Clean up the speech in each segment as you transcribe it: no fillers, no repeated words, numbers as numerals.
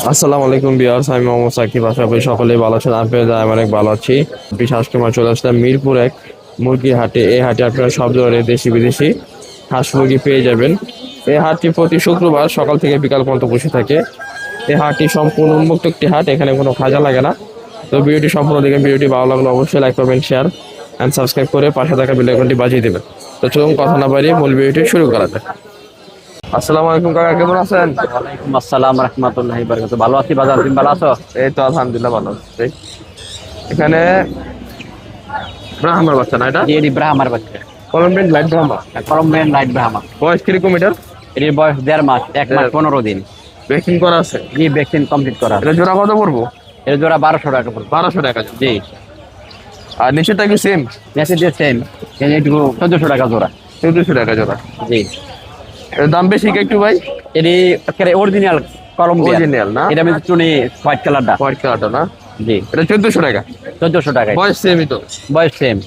আসসালামু আলাইকুম ভিউয়ার্স, আমি মোহাম্মদ সাকিব। আশা করি সকলেই ভালো আছেন। আমি অনেক ভালো আছি। বিশেষ করে চলে আসলাম মিরপুর এক মুরগির হাটে। এই হাটে আপনারা সব ধরনের দেশি বিদেশি হাঁস মুরগি পেয়ে যাবেন। এই হাটটি প্রতি শুক্রবার সকাল থেকে বিকাল পর্যন্ত বসে থাকে। এই হাটটি সম্পূর্ণ উন্মুক্ত একটি হাট, এখানে কোনো খাজা লাগে না। তো ভিডিওটি সম্পূর্ণ দেখেন। ভিডিওটি ভালো লাগলে অবশ্যই লাইক করবেন, শেয়ার অ্যান্ড সাবস্ক্রাইব করে পাশে থাকা বেল আইকনটি বাজিয়ে দেবেন। তো চলুন কথা না বাড়িয়ে মূল ভিডিওটি শুরু করা যাক। আসসালামু আলাইকুম কাকা, কেমন আছেন? ওয়ালাইকুম আসসালাম রাহমাতুল্লাহি বারাকাতুহু। ভালো আছি বাজার, তুমি ভালো আছো? এই তো আলহামদুলিল্লাহ ভালো আছি। এখানে ব্রাহ্মার বাচ্চা না এটা? জি, এটি ব্রাহ্মার বাচ্চা, Colombian light Brahma. Colombian light Brahma. বয়স কিরকম এটার? এটির বয়স 1.5 মাস, 1 মাস 15 দিন। ভ্যাকসিন করা আছে? জি, ভ্যাকসিন কমপ্লিট করা। এটা জোড়া কত পড়বো? এর জোড়া 1200 টাকা পড়বে। 1200 টাকা। জি, আর নিচেটা কি সেম? মেসেজ দিয়ে সেম, এটুকু 1400 টাকা জোড়া। 1400 টাকা জোড়া। জি, এর দাম বেশি কি একটু ভাই? এটি একেবারে অরিজিনাল কলম্বিয়ান। অরিজিনাল না? এটা আমি চুনি হোয়াইট কালারটা। হোয়াইট কালারটা না? জি, এটা 1400 টাকা। 1400 টাকা। বয়স সেমই তো? বয়স সেম।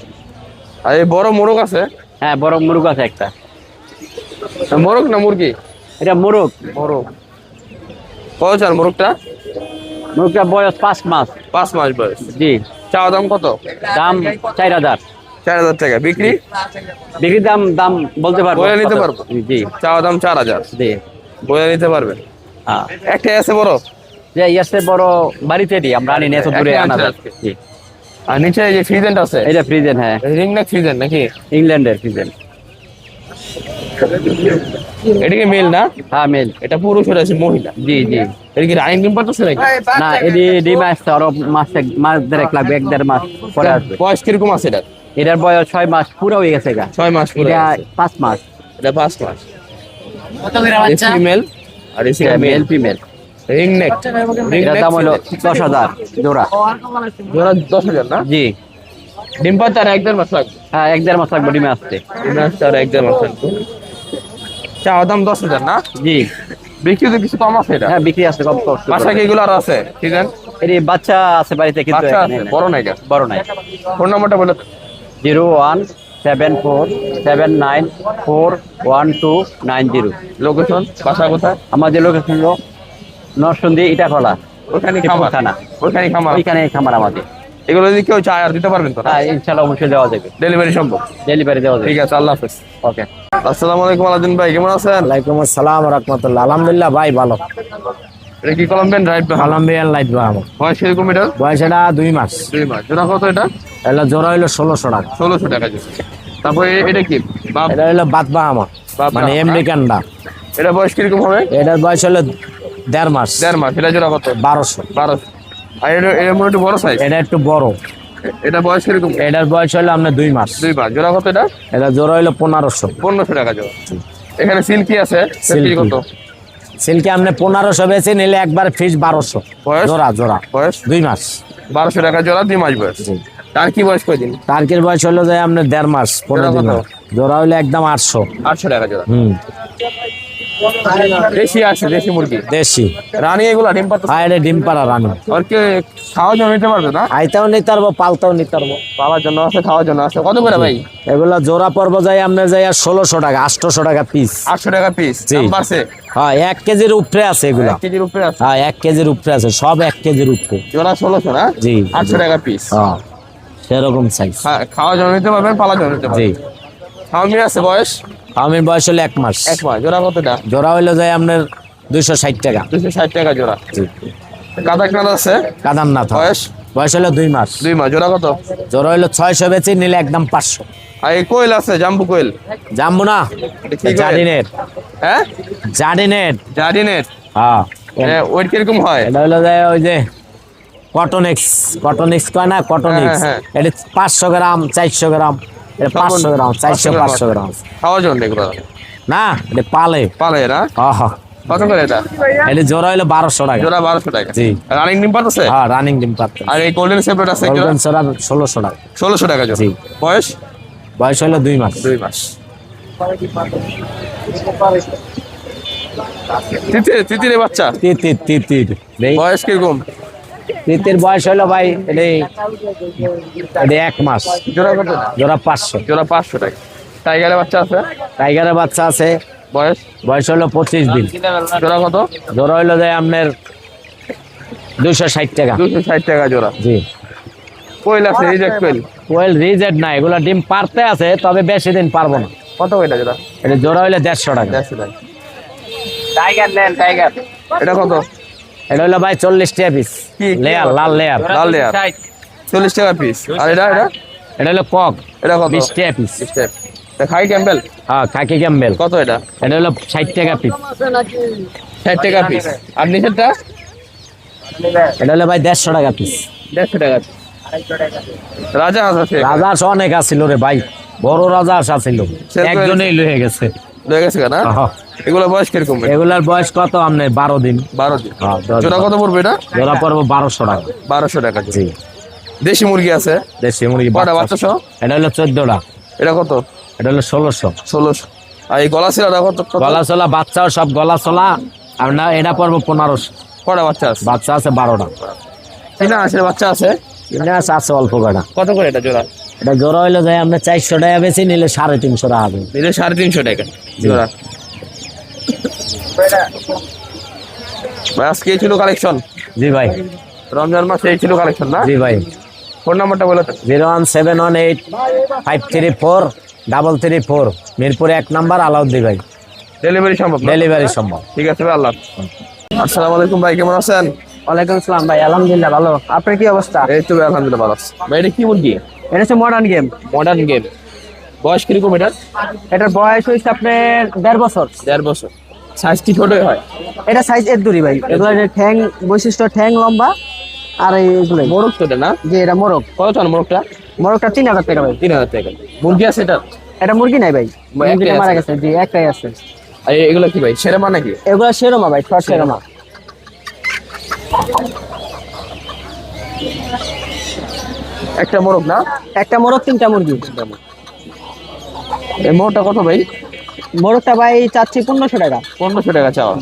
আর এই বড় মোরগ আছে? হ্যাঁ, বড় মুরগ আছে একটা। মোরগ না মুরগি? এটা মুরগ। মোরগ। কত চাল মোরগটা? মুরগটার বয়স 5 মাস। 5 মাস বয়স। জি, চাওয়া দাম কত? দাম 4000। 4000 টাকা। বিক্রি? বিক্রির দাম দাম বলতে পারবো, বলে নিতে পারবো? জি। চাওয়া দাম 4000। জি, বলে নিতে পারবেন? হ্যাঁ। একটাই আছে বড়? যে ইয়াসে বড় বাড়িতে দিই আমরা, আনি না এত দূরে একটা আনা আছে যায়। আজকে। জি, আর নিচে এই যে ফ্রিজেন্ট আছে? এটা ফ্রিজেন। হ্যাঁ, রিং নেক ফ্রিজেন্ট নাকি? ইংল্যান্ডের ফ্রিজেন। এটা কি মেল না? হ্যাঁ, মেল। এটা পুরুষ, এটা আছে মহিলা। জি জি। এটা কি রানিং ডিম পারতেছে নাকি? না, এদি ডিম আসছে আরো মাস দেড়েক লাগবে, 1-1.5 মাস পরে আসবে। বয়স কিরকম আছে এটা? এটার বয়স 6 মাস পুরো হয়ে গেছে গা। 6 মাস পুরো এটা হয়েছে। 5 মাস। এটা 5 মাস। ফিমেল আর এসি male male. Female. Ring neck. Ring এটার নেক দাম হলো 10,000 জোড়া। জোড়া 10,000 না? জি, ডিম পারতে আর 1-1.5 মাস লাগবে। হ্যাঁ, 1-1.5 মাস লাগবে ডিমে আসতে। ডিম আসতে আর 1-1.5 মাস লাগবে। চাওয়া দাম 10,000 না? জি, বিক্রি তো কিছু কম আছে এটা? হ্যাঁ, বিক্রি আছে কম কষ্ট। বাসা কি এগুলো আর আছে? ঠিক আছে। এর বাচ্চা আছে বাড়িতে, কিন্তু বাচ্চা এখানে আছে, নাই। বড় নাই কেন? বড় নাই। ফোন নাম্বারটা বলে তো। 01747412990। লোকেশন বাসা কোথায়? আমাদের লোকেশন হলো নরসিংদী ইটাখলা, ওখানে টিপু খামার? থানা। ওখানে খামার? ওইখানে খামার আমাদের। এগুলো যদি কেউ চায় আর দিতে পারবেন তো? হ্যাঁ, ইনশাল্লাহ অবশ্যই দেওয়া যাবে, ডেলিভারি সম্ভব? ডেলিভারি দেওয়া যাবে। ঠিক আছে, আল্লাহ হাফেজ। ওকে। আসসালামু আলাইকুম আলাদিন ভাই, কেমন আছেন? ওয়ালাইকুম আসসালাম রাহমাতুল্লাহ। আলহামদুলিল্লাহ ভাই ভালো। এটা কি Colombian right? Colombian light Brahma. বয়স কিরকম এটা? বয়স এটা 2 মাস। 2 মাস। জোড়া কত এটা? এটা জোড়া হইলো 1600 টাকা। 1600 টাকা জোড়া। তারপরে এটা কি বাপ? এটা হইলো বাত ব্রাহ্মা, বাত মানে ব্রাহ্মা। আমেরিকান ডা। এটা বয়স কিরকম হবে? এটার বয়স হলো 1.5 মাস। 1.5 মাস। এটা জোড়া কত? 1200। 1200। আর এটা মনে একটু বড় সাইজ। এটা একটু বড়। এটা বয়স কিরকম? এটার বয়স হলো আপনার 2 মাস। 2 মাস। জোড়া কত এটা? এটা জোড়া হইলো 1500। 1500 টাকা জোড়া। এখানে সিল্কি আছে? Silky silky. কত? সিল্কি আপনি 1500 বেচে নিলে একবার ফিস 1200। বয়স? জোড়া জোড়া বয়স 2 মাস। 1200 টাকা জোড়া, 2 মাস বয়স। তার কি বয়স কয়দিন? টার্কির বয়স হলো যে আপনার 1.5 মাস 15 দিন। জোড়া কত? জোড়া হইলো একদম 800। 800 টাকা জোড়া। হুম, দেশি আছে, দেশি মুরগি। দেশি। রানী এগুলা ডিম পাতা? আর এটা ডিম পাড়া রানী। আর কি খাওয়ার জন্য নিতে পারবে না? আইতাও নিতে পারবো, পালতাও নিতে পারবো। পাওয়ার জন্য আছে, খাওয়ার জন্য আছে। কত করে ভাই? এগুলা জোড়া পর্ব যাই আপনার যাই 1600 টাকা, 800 টাকা পিস। 800 টাকা পিস। জি। দাম বাড়ছে? হ্যাঁ, 1 কেজির উপরে আছে এগুলা। 1 কেজির উপরে আছে? হ্যাঁ, 1 কেজির উপরে আছে, সব 1 কেজির উপরে। জোড়া 1600 না? জি। 800 টাকা পিস। হ্যাঁ, সেরকম সাইজ। খাওয়ার জন্য নিতে পারবেন, পালার জন্য নিতে জি। পারবেন। ফার্মি আছে বয়স? আমির বয়স হলো 1 মাস। 1 মাস। জোড়া কতটা? জোড়া হইলো যায় আপনার 260 টাকা। 260 টাকা জোড়া। জি। কাদা কাদা আছে? কাদারনাথ। বয়স? বয়স হলো 2 মাস। 2 মাস। জোড়া কত? জোড়া হইলো 600 বেচে নিলে একদম 500। আর এই কোয়েল আছে, জাম্বু কোয়েল? জাম্বু না, এটা কি কোয়েল? জার্ডিনেট। হ্যাঁ, জার্ডিনেট। জার্ডিনেট। হ্যাঁ, ওয়েট কিরকম হয়? এটা হলো যায় ওই যে কটনেক্স। কটনেক্স কয় না, কটনেক্স। হ্যাঁ, এটা 500 গ্রাম 400 গ্রাম। এটা 500 গ্রাম 400 500 গ্রাম। খাওয়ার জন্য এগুলো না, এটা পালে। পালে না? হ্যাঁ, কত করে এটা? এটা জোড়া হইলো 1200 টাকা। জোড়া 1200 টাকা। জি। রানিং ডিম পাতাছে? হ্যাঁ, রানিং ডিম পাত্র। আর এই গোল্ডেন সেপারেট আছে এগুলো? গোল্ডেন সোরা 1600 টাকা। 1600 টাকা জোড়া। জি। বয়স? বয়স হলো 2 মাস। 2 মাস। তিতিরে বাচ্চা? তিতির তিতির। বয়স কিরকম? তিতির বয়স হলো ভাই এটা 1 মাস। জোড়া কত? জোড়া 500। জোড়া 500 টাকা। টাইগারের বাচ্চা আছে? টাইগারের বাচ্চা আছে, বয়স? বয়স হলো 25 দিন। জোড়া কত? জোড়া হইলো যায় আপনার 260 টাকা। 260 টাকা জোড়া। জি। কোয়েল আছে, রিজেক্ট কোয়েল। কোয়েল রিজেক্ট না, এগুলা ডিম পারতে আছে, তবে বেশি দিন পারবো না। কত এটা জোড়া? এটা জোড়া হইলে 150 টাকা। 150 টাকা। টাইগার নেন, টাইগার। এটা কত? এটা হইলো ভাই 40 টাকা পিস। কি লেয়ার, লাল লেয়ার। লাল লেয়ার 40 টাকা পিস। আর এটা এটা হলো কক। এটা কত? 20 টাকা পিস। স্টেপ। এটা খাই ক্যাম্বেল। হ্যাঁ, খাকি ক্যাম্বেল। কত এটা? এটা হলো 60 টাকা পিস। 60 টাকা পিস। আর নিচেরটা? এটা হলো ভাই 150 টাকা পিস। 150 টাকা। রাজা আছে। রাজাস অনেক আছিল রে ভাই, বড় রাজাস আছিল, একজনেই লয়ে গেছে। লয়ে গেছে না? এগুলা বয়স কিরকম? এগুলার বয়স কত আমনে? 12 দিন। 12 দিন। হ্যাঁ, জোড়া কত পড়বে এটা? জোড়া পড়বে 1200 টাকা। 1200 টাকা। জি। দেশি মুরগি আছে? দেশি মুরগি কয়টা বাচ্চা সহ? এটা হলো 14টা। এটা কত? এটা হলো 1600। 1600। আর এই গলা ছিলাটা কত? গলা চলা বাচ্চাও সব গলা চলা। আর না, এটা পড়বে 1500। কয়টা বাচ্চা আছে? বাচ্চা আছে 12টা। কিনা আছে বাচ্চা আছে? কিনা আছে অল্প কটা। কত করে এটা জোড়া? এটা জোড়া হইলো যায় আমরা 400 টাকা বেশি নিলে 350 টাকা হবে। নিলে 350 টাকা জোড়া। ভাই আজকে এই ছিল কালেকশন? জি ভাই। রমজান মাসে এই ছিল কালেকশন না? জি ভাই। ফোন নাম্বারটা বলে দেন। 01718534334, মিরপুর 1 নাম্বার, আলাউদ্দি ভাই। ডেলিভারি সম্ভব? ডেলিভারি সম্ভব। ঠিক আছে ভাই, আল্লাহ। আসসালামু আলাইকুম ভাই, কেমন আছেন? ওয়ালাইকুম আসসালাম ভাই, আলহামদুলিল্লাহ ভালো। আপনার কি অবস্থা? এই তো ভাই আলহামদুলিল্লাহ ভালো আছি। ভাই এটা কি মুরগি? এটা হচ্ছে মডার্ন গেম। Modern game. বয়স কিরকম এটার? এটার বয়স হচ্ছে আপনার 1.5 বছর। 1.5 বছর। সাইজ কি ছোটই হয়? এটা সাইজ এর দূরি ভাই। এগুলো ঠ্যাং বৈশিষ্ট্য, ঠ্যাং লম্বা। আর এইগুলো মোরগ তো এটা না? যে এটা মোরগ। কত চান মোরগটা? মোরগটা 3000 টাকা ভাই। 3000 টাকা। মুরগি আছে এটা? এটা মুরগি নাই ভাই, মুরগিটা একটাই মারা আছে? গেছে। জি, একটাই আছে। আর এগুলো কি ভাই, শেরমা নাকি? এগুলো শেরমা ভাই, শর্ট শেরমা। একটা মোরগ না? একটা মোরগ, 3টা মুরগি। এই মোরগটা কত ভাই? মোরগটা ভাই চাচ্ছি 1500 টাকা। 1500 টাকা চাওয়া।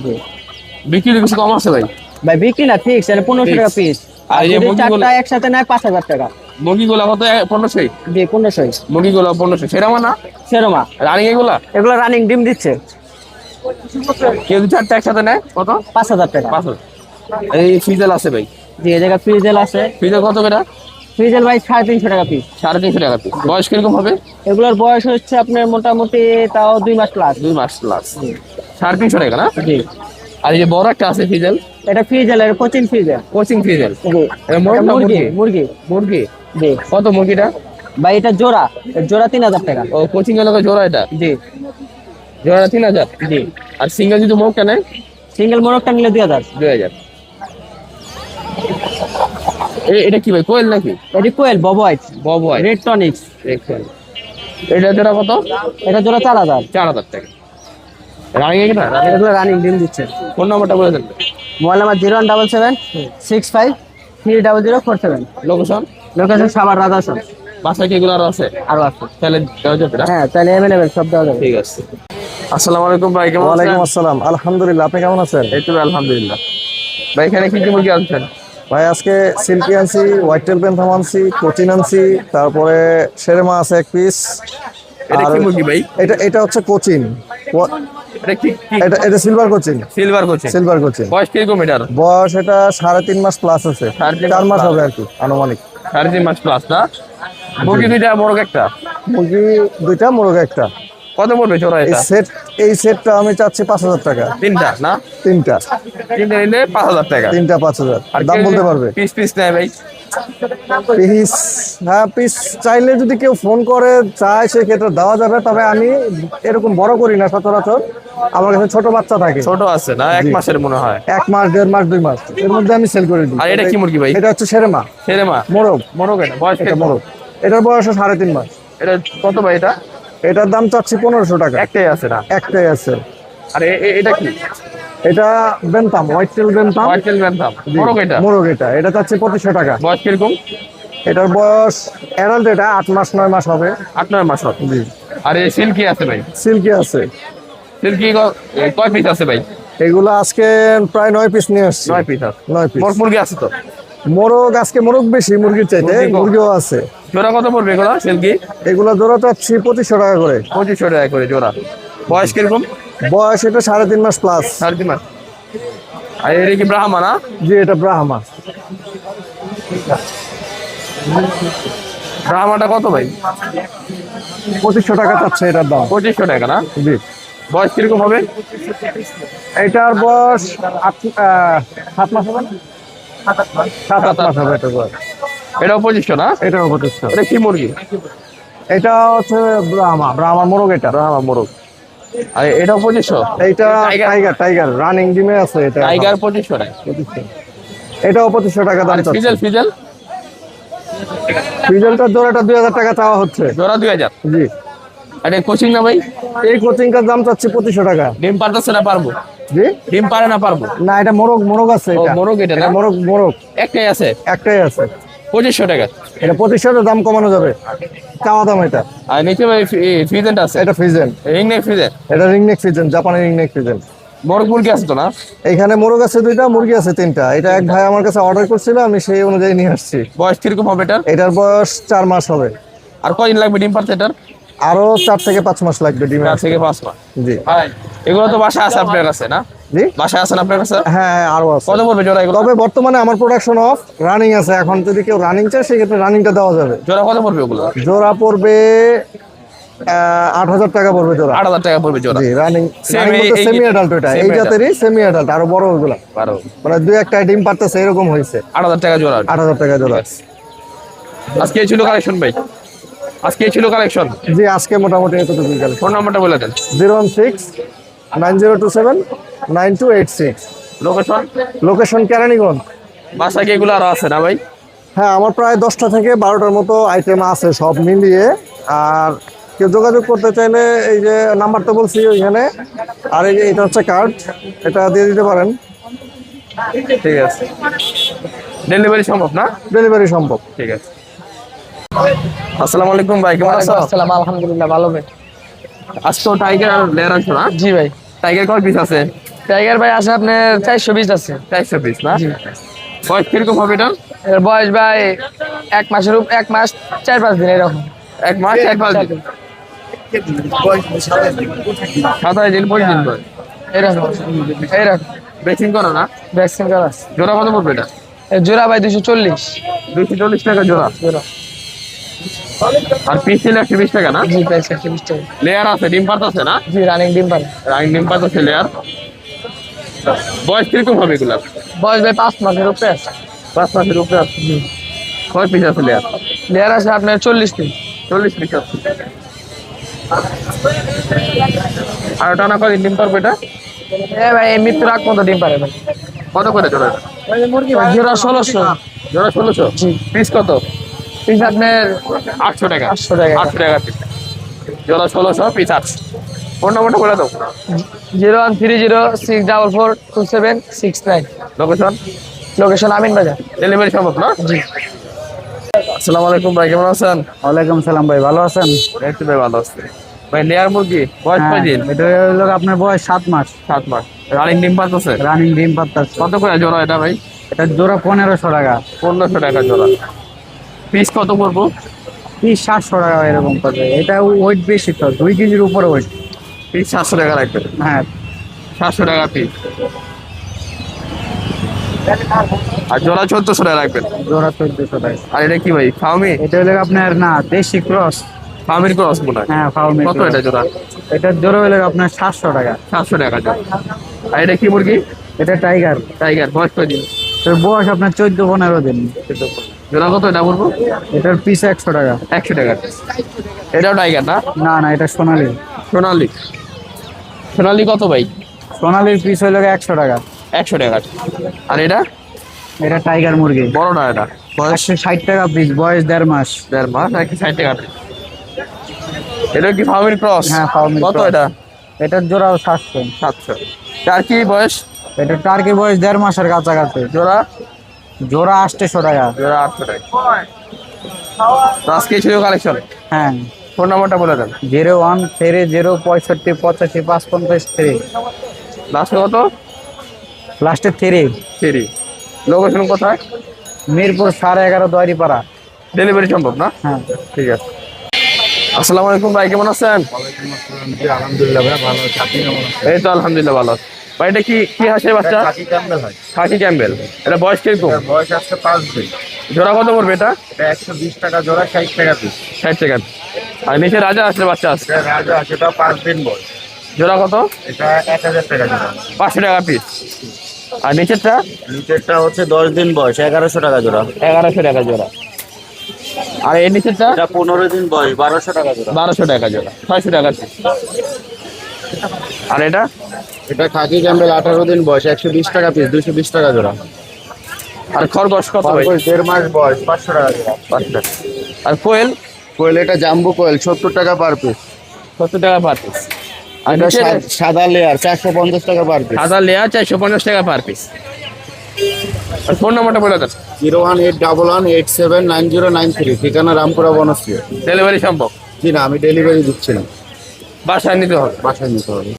বিক্রি কিছু কম আছে ভাই? ভাই বিক্রি না, ফিক্স। এটা 1500 টাকা পিস। আর আর এই যদি মুরগিগুলো? 4টা একসাথে নেয় 5000 টাকা। মুরগিগুলো কত? 1500? জি, 1500। মুরগিগুলো 1500। শেরমা না? শেরমা। রানিং এগুলা? এগুলো রানিং ডিম দিচ্ছে। কেউ যদি 4টা একসাথে নেয় কত? 5000 টাকা। 500। এই ফিজেল আছে ভাই? জি, এই জায়গায় ফ্রিজেল আছে। ফিজেল কত করে? ফ্রিজেল ভাই 350 টাকা পিস। 350 টাকা পিস। বয়স কিরকম হবে? এগুলোর বয়স হচ্ছে আপনার মোটামুটি তাও 2 মাস প্লাস। 2 মাস প্লাস। 350 টাকা না? জি। আর এই যে বড় একটা আছে ফিজেল? এটা ফ্রিজেলের কোচিং ফ্রিজেল। কোচিং ফিজেল। জি। এটা মোরগ না মুরগি, মুরগি? মুরগি। মুরগি। জি। কত মুরগিটা? ভাই এটা জোড়া, এর জোড়া 3000 টাকা। ও কোচিং এর লোকে জোড়া এটা? জি। জোড়া 3000? জি। আর সিঙ্গেল যদি মোরগটা নেয়? সিঙ্গেল মোরগটা নিলে 2000। 2000। এটা কি ভাই, কোয়েল নাকি? এটি কোয়েল ববয়েট, ববয় রেড টনিক্স। দেখছেন এটা জোড়া কত? এটা জোড়া 4000। 4000 টাকা। রানিং এটা? এগুলো রানিং ডিম দিচ্ছে। ফোন নাম্বারটা বলে দেন। Mobile number 01776530047। Location? Location Savar Rajason. বাসায় কি এগুলো আরো আছে? আরো আছে। তাহলে দেওয়া যাবে না? হ্যাঁ, তাহলে অ্যাভেলেবেল সব দেওয়া যাবে। ঠিক আছে। আসসালামু আলাইকুম ভাই, কেমন আছেন? ওয়ালাইকুম আসসালাম, আলহামদুলিল্লাহ। আপনি কেমন আছেন? এই তো ভাই, আলহামদুলিল্লাহ। ভাই এখানে কি কি মুরগি আনছেন? ভাই আজকে সিল্কি আনছি, হোয়াইট টেল পেন্থাম আনছি, কোচিন আনছি, তারপরে শেরেমা আছে 1 পিস। এটা কি মুরগি ভাই? এটা হচ্ছে কোচিন। এটা কি? এটা silver Cochin. Silver coaching. Silver Cochin. বয়স কিরকম এটার? বয়স এটা 3.5 মাস প্লাস আছে। 3.5 4 মাস মাস হবে আর কি আনুমানিক। 3.5 মাস প্লাস না? মুরগি দুইটা, মোরগ একটা? মুরগি 2টা, মোরগ 1টা। কত পড়বে জোড়া এই এটা? এই সেটটা আমি চাচ্ছি 5000 টাকা। 3টা না? 3টা। 3টা নিলে 5000 টাকা। 3টা 5000। দাম বলতে পারবে? পিস পিস নেয় ভাই? পিস, হ্যাঁ পিস চাইলে যদি কেউ ফোন করে চায় সেক্ষেত্রে দেওয়া যাবে, তবে আমি এরকম বড় করি না সচরাচর। আমার কাছে ছোট বাচ্চা থাকে, ছোট আছে না? 1 মাসের মনে হয়। 1 মাস, 1.5 মাস, 2 মাস এর মধ্যে আমি সেল করে দিই। আর এটা কি মুরগি ভাই? এটা হচ্ছে শেরেমা, শেরেমা মোরগ। মোরগ। এটা বয়স এটা কেমন? মোরগ। এটার বয়স 3.5 মাস। এটা কত ভাই এটা? এটার দাম চাচ্ছি 1500 টাকা। একটাই আছে না? একটাই আছে। আর এটা কি? এটা bantam, white tail bantam. White tail bantam মোরগ। এটা মোরগ। এটা চাচ্ছি 2500 টাকা। বয়স কিরকম? এটার বয়স অ্যাডাল্ট, এটা 8 মাস 9 মাস হবে। 8-9 মাস হবে। জি। আর এই সিল্কি আছে ভাই? সিল্কি আছে। সিল্কি কয় পিস আছে ভাই? এগুলো আজকে প্রায় 9 পিস নিয়ে আসছি। 9 পিস আছে। 9 পিস। মুরগি আছে তো? মোরগ আজকে মোরগ বেশি মুরগির চাইতে, মুরগি কম। মুরগিও আছে। জোড়া কত পড়বে এগুলো সিল্কি? এগুলো জোড়া চাচ্ছি 2500 টাকা করে। 2500 টাকা করে জোড়া। বয়স কিরকম? বয়স এটা 3.5 মাস প্লাস। 3.5 মাস। আর এটা কি ব্রাহ্মা না? জি, এটা ব্রাহ্মা। ব্রাহ্মাটা কত ভাই? 2500 টাকা চাচ্ছে এটার দাম। 2500 টাকা না? জি। বয়স কিরকম হবে? এটার বয়স 7 মাস হবে না? 7-8 মাস হবে এটার বয়স। এটাও 2500 না? এটাও 2500। এটা কি মুরগি? এটা হচ্ছে ব্রাহ্মা মোরগ। এটা ব্রাহ্মা মোরগ। আর এটাও 2500? এইটা টাইগার রানিং ডিমে আছে। এটা টাইগার 2500 টাকা। 2500। এটাও 2500 টাকা দাম চাচ্ছে। ফিজেল ফিজেল ফিজেলটার জোড়াটা 2000 টাকা চাওয়া হচ্ছে। জোড়া 2000? জি। এটা কোচিং না ভাই? এই কোচিংটার দাম চাচ্ছি 2500 টাকা। ডিম পারতেছে না পারবো? জি। ডিম পারে না পারবো? না, এটা মোরগ আছে। ও এটা মোরগ। এটা না? মোরগ একটাই আছে? একটাই আছে। 2500 টাকা। এটা 2500 দাম কমানো যাবে, চাওয়া দাম এটা। আর নিচে ভাই ফিজেন্ট আছে? এটা ফিজেন। Ring neck pheasant? এটা রিংনেক ফিজেন, জাপানি রিংনেক ফিজেন। মোরগ মুরগি আছে তো না? এখানে মোরগ আছে 2টা, মুরগি আছে 3টা। এটা এক ভাই আমার কাছে অর্ডার করছিল, আমি সেই অনুযায়ী নিয়ে আসছি। বয়স কিরকম হবে এটার? এটার বয়স 4 মাস হবে। আর কয়দিন লাগবে ডিম পারতে এটার? আরো 4 থেকে 5 মাস লাগবে ডিমে। 4 থেকে 5 মাস। জি। এগুলো তো বাসায় আছে আপনার কাছে না? জি। বাসায় আছে না আপনার কাছে? হ্যাঁ, আরো আছে। কত পড়বে জোড়া এগুলো? তবে বর্তমানে আমার প্রোডাকশন অফ, রানিং আছে। এখন যদি কেউ রানিং চায় সেক্ষেত্রে রানিংটা দেওয়া যাবে। জোড়া কত পড়বে ওগুলো? জোড়া পড়বে 8000 টাকা পড়বে জোড়া। 8000 টাকা পড়বে জোড়া। জি, রানিং এই- সেমি অ্যাডাল্ট। এটা এই semi জাতেরই সেমি অ্যাডাল্ট, আরো বড় ওগুলা। 12। মানে 2-1টা ডিম পারতেছে এরকম হয়েছে। 8000 টাকা জোড়া। 8000 টাকা জোড়া। আজকে এই ছিল কালেকশন ভাই? আজকে এই ছিল কালেকশন? জি, আজকে মোটামুটি এতটুকু গেল। ফোন নাম্বারটা বলে দেন। 016-9027-9286। লোকেশন? লোকেশন কেরানীগঞ্জ। বাসা কি এগুলো আরো আছে না ভাই? হ্যাঁ, আমার প্রায় 10টা থেকে 12টার মতো আইটেম আছে সব মিলিয়ে। আর কেউ যোগাযোগ করতে চাইলে এই যে নাম্বার তো বলছি ওইখানে, আর এই যে এটা হচ্ছে কার্ড, এটা দিয়ে দিতে পারেন। ঠিক আছে। ডেলিভারি সম্ভব না? ডেলিভারি সম্ভব। ঠিক আছে। আসসালামু আলাইকুম ভাই, কেমন আছো? আসসালাম, আলহামদুলিল্লাহ ভালো ভাই। আজকে তো টাইগার লেয়ার আছে না? জি ভাই। টাইগার কয় পিস আছে? টাইগার ভাই আছে আপনার 420 আছে। 400 পিস না? বয়স কিরকম হবে এটা? এর বয়স ভাই 1 মাস 4-5 দিন এরকম। 1 মাস 4-5 দিন। 27 দিন 25 দিন বয়স। এরকম বেচিং করো না? ভ্যাকসিন করা আছে। জোড়া কত পড়বে এটা? এর জোড়া ভাই 240। 240 টাকা জোড়া। জোড়া। আর পিস ছিল 120 টাকা না? জি প্রাইস 120 টাকা। লেয়ার আছে, ডিম পারতেছে না? জি, রানিং ডিম পারে। রাইং ডিম পারতেছে লেয়ার। বয়স কিরকম হবে এগুলা? বয়স ভাই 5 মাসের উপরে আছে। 5 মাসের উপরে আছে। কয় পিস আছে লেয়ার? লেয়ার আছে আপনার 40 পিস। 40 পিস আছে। আর টানা কদিন ডিম পারবে এটা? ভাই মৃত্যুর আগ পর্যন্ত ডিম পারে ভাই। কত করে জোড়া এটা? জোড়া 1600। জোড়া 1600? জি। পিস কত? পিস আপনার 800 টাকা। 800 টাকা। 800 টাকা পিস। জোড়া 1600, পিস 800। ফোন নাম্বারটা বলে দাও। 01306442769। লোকেশন? লোকেশন আমিন বাজার। ডেলিভারি সম্ভব না? জি। আসসালামু আলাইকুম ভাই, কেমন আছেন? ওয়ালাইকুম সালাম ভাই, ভালো আছেন? একটু ভাই ভালো আছে। ভাই লেয়ার মুরগি বয়স কয় দিন? এটা হলো আপনার বয়স 7 মাস। 7 মাস। রানিং ডিম পারতেছে? রানিং ডিম পাত্তাছে। কত করে জোড়া এটা ভাই? এটা জোড়া 1500 টাকা। 1500 টাকা জোড়া। পিস কত পড়বো? পিস 700 টাকা এরকম পড়বে। এটা ওয়েট বেশি তো, 2 কেজির উপরে ওয়েট। পিস 700 টাকা রাখবে? হ্যাঁ। 700 টাকা পিস। আর জোড়া 1400 টাকা রাখবেন? জোড়া 1400 টাকা। আর এটা কি ভাই, ফার্মি? এটা হলো আপনার না দেশি ক্রস। ফার্মির ক্রস মনে হয়। হ্যাঁ, ফার্মি। কত এটা জোড়া? এটার জোড়া হলো আপনার 700 টাকা। 700 টাকা জোড়া। আর এটা কি মুরগি? এটা টাইগার। টাইগার বয়স কয় দিন? এর বয়স আপনার 14-15 দিন। জোড়া কত এটা পড়বো? এটার পিস 100 টাকা। 100 টাকা। এটাও টাইগার না? না না, এটা সোনালি। সোনালি? সোনালি কত ভাই? সোনালির পিস হলো 100 টাকা। 100 টাকা। আর এটা? এটা টাইগার মুরগি। বড়টা এটা? বয়স 160 টাকা পিস, বয়স 1.5 মাস। 1.5 মাস নাকি 60 টাকা piece? এটা কি ফার্মির ক্রস? হ্যাঁ, ফার্মির কত cross। এটা? এটার জোড়াও 700। 700। তার কি বয়স? এটা টার্কির বয়স 1.5 মাসের কাছাকাছি। জোড়া? জোড়া 800 টাকা। জোড়া 800 টাকা। তো আজকে ছিল কালেকশন। হ্যাঁ। ফোন নাম্বারটা বলে দেন। 01305585553। লাস্টে কত? লাস্টে 3। 3। লোকেশন কোথায়? মিরপুর 11.5 দোয়ারিপাড়া। ডেলিভারি সম্ভব না? হ্যাঁ। ঠিক আছে। আসসালামু আলাইকুম ভাই, কেমন আছেন? আলহামদুলিল্লাহ ভাই, ভালো আছি। আপনি কেমন আছেন? এই তো আলহামদুলিল্লাহ ভালো আছি। ভাই এটা কি কি হাঁসের বাচ্চা? খাকি ক্যাম্বেল হয়। খাকি ক্যাম্বেল। এটা বয়স কিরকম? বয়স আজকে 5 দিন। জোড়া কত পড়বে এটা? এটা 120 টাকা জোড়া, 60 টাকা পিস। 60 টাকা। আর নিচে রাজা হাঁসের বাচ্চা আছে, এটা রাজা, সেটা 5 দিন বয়স। জোড়া কত? এটা 1000 টাকা জোড়া। 500 টাকা পিস। আর নিচেরটা? নিচেরটা হচ্ছে 10 দিন বয়স, 1100 টাকা জোড়া। 1100 টাকা জোড়া। আর এই নিচেরটা? এটা 15 দিন বয়স, 1200 টাকা জোড়া। 1200 টাকা জোড়া, 600 টাকা পিস। আর এটা? এটা খাকি ক্যাম্বেল 18 দিন বয়স, 120 টাকা পিস, 220 টাকা জোড়া। আর খরগোশ কত ভাই? খরগোশ 1.5 মাস বয়স, 500 টাকা জোড়া। 500 টাকা। আর কোয়েল? কোয়েল এটা জাম্বো কোয়েল, 70 টাকা পার পিস। 70 টাকা পার পিস। আর এটা নিচে সাদা লেয়ার, 450 টাকা পার পিস। সাদা লেয়ার 450 টাকা পার পিস। আর ফোন নাম্বারটা বলে দেন। 01811879093, ঠিকানা রামপুরা বনশ্রী। ডেলিভারি সম্ভব? জি না, আমি ডেলিভারি দিচ্ছি না, বাসায় নিতে হবে। বাসায় নিতে হবে।